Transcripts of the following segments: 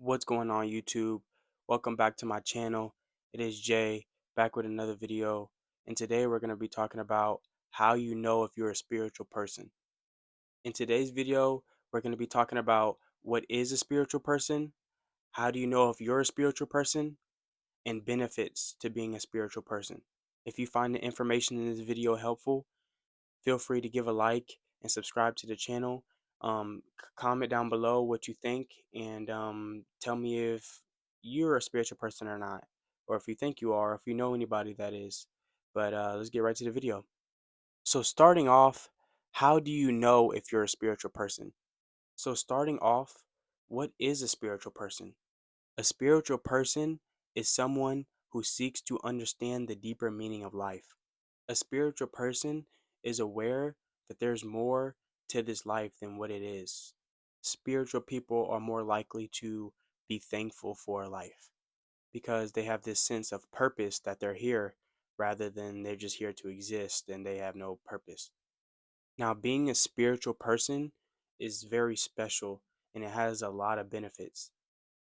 What's going on, YouTube? Welcome back to my channel. It is Jay, back with another video, and today we're going to be talking about how you know if you're a spiritual person. In today's video, we're going to be talking about what is a spiritual person, how do you know if you're a spiritual person, and benefits to being a spiritual person. If you find the information in this video helpful, feel free to give a like and subscribe to the channel. Comment down below what you think, and tell me if you're a spiritual person or not, or if you think you are, if you know anybody that is. But let's get right to the video. So starting off, how do you know if you're a spiritual person? So starting off, what is a spiritual person? A spiritual person is someone who seeks to understand the deeper meaning of life. A spiritual person is aware that there's more to this life than what it is. Spiritual people are more likely to be thankful for life because they have this sense of purpose that they're here rather than they're just here to exist and they have no purpose. Now, being a spiritual person is very special and it has a lot of benefits.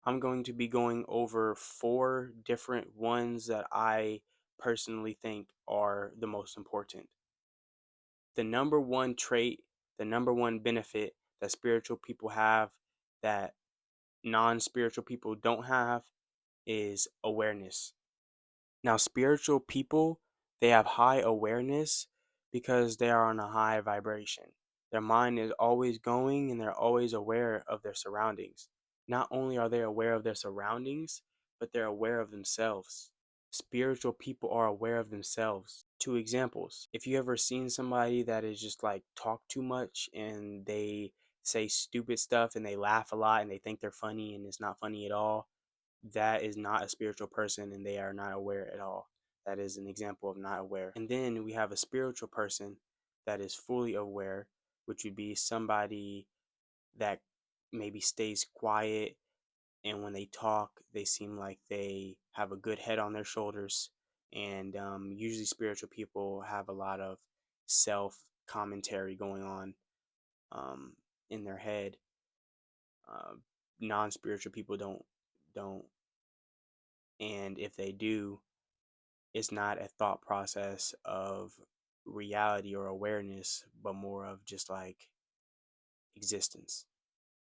I'm going to be going over 4 different ones that I personally think are the most important. The number one trait, the number one benefit that spiritual people have that non-spiritual people don't have is awareness. Now, spiritual people, they have high awareness because they are on a high vibration. Their mind is always going and they're always aware of their surroundings. Not only are they aware of their surroundings, but they're aware of themselves. Spiritual people are aware of themselves. 2 examples. If you ever seen somebody that is just like talk too much and they say stupid stuff and they laugh a lot and they think they're funny and it's not funny at all, that is not a spiritual person and they are not aware at all. That is an example of not aware. And then we have a spiritual person that is fully aware, which would be somebody that maybe stays quiet, and when they talk, they seem like they have a good head on their shoulders. And usually, spiritual people have a lot of self commentary going on um, in their head. Uh, Non spiritual people don't, and if they do, it's not a thought process of reality or awareness, but more of just like existence.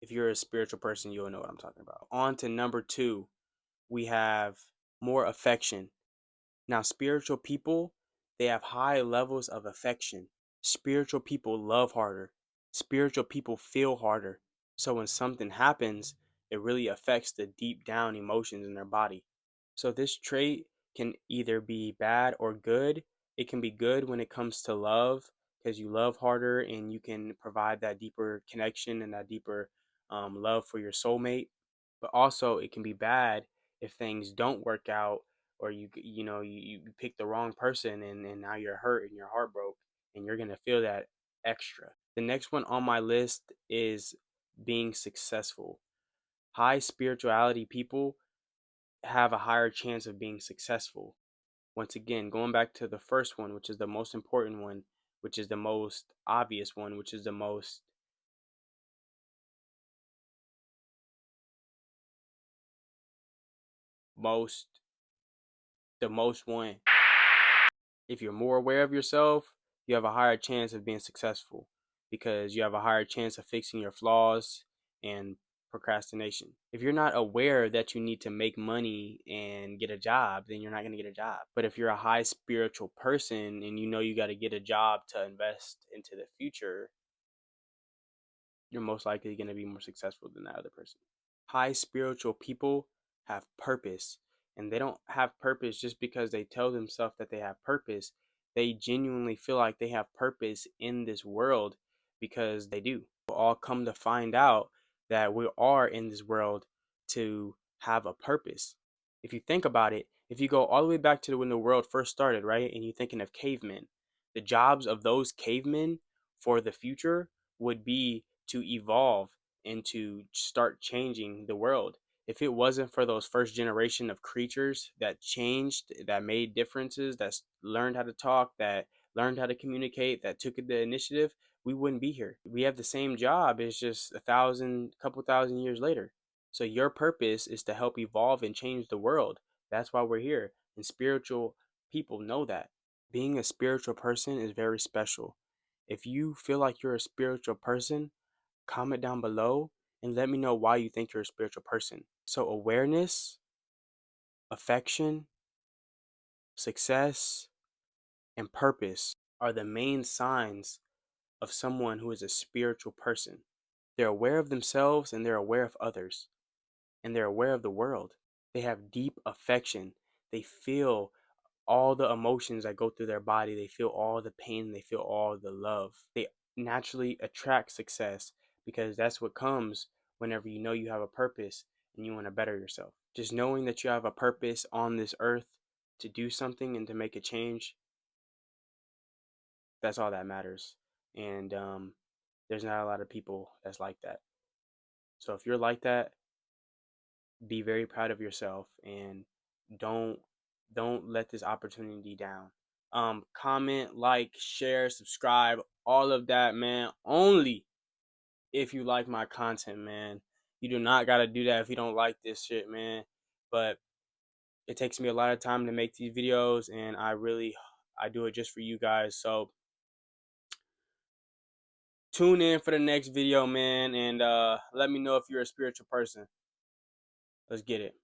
If you're a spiritual person, you'll know what I'm talking about. On to number 2, we have more affection. Now, spiritual people, they have high levels of affection. Spiritual people love harder. Spiritual people feel harder. So when something happens, it really affects the deep down emotions in their body. So this trait can either be bad or good. It can be good when it comes to love because you love harder and you can provide that deeper connection and that deeper love for your soulmate. But also it can be bad if things don't work out, or you pick the wrong person and now you're hurt and you're heartbroken and you're gonna feel that extra. The next one on my list is being successful. High spirituality people have a higher chance of being successful. Once again, going back to the first one, which is the most important one, which is the most obvious one, which is most the most one. If you're more aware of yourself, you have a higher chance of being successful because you have a higher chance of fixing your flaws and procrastination. If you're not aware that you need to make money and get a job, then you're not going to get a job. But if you're a high spiritual person and you know you got to get a job to invest into the future, you're most likely going to be more successful than that other person. High spiritual people have purpose, and they don't have purpose just because they tell themselves that they have purpose. They genuinely feel like they have purpose in this world because they do. We'll all come to find out that we are in this world to have a purpose. If you think about it, if you go all the way back to when the world first started, right, and you're thinking of cavemen, the jobs of those cavemen for the future would be to evolve and to start changing the world. If it wasn't for those first generation of creatures that changed, that made differences, that learned how to talk, that learned how to communicate, that took the initiative, we wouldn't be here. We have the same job. It's just couple thousand years later. So your purpose is to help evolve and change the world. That's why we're here. And spiritual people know that. Being a spiritual person is very special. If you feel like you're a spiritual person, comment down below and let me know why you think you're a spiritual person. So awareness, affection, success, and purpose are the main signs of someone who is a spiritual person. They're aware of themselves and they're aware of others and they're aware of the world. They have deep affection. They feel all the emotions that go through their body. They feel all the pain. They feel all the love. They naturally attract success because that's what comes whenever you know you have a purpose and you want to better yourself. Just knowing that you have a purpose on this earth to do something and to make a change, that's all that matters. And there's not a lot of people that's like that. So if you're like that, be very proud of yourself and don't don't let this opportunity down. Comment, like, share, subscribe, all of that, man. Only if you like my content, man. You do not gotta do that if you don't like this shit, man. But it takes me a lot of time to make these videos, and I do it just for you guys. So tune in for the next video, man, and let me know if you're a spiritual person. Let's get it.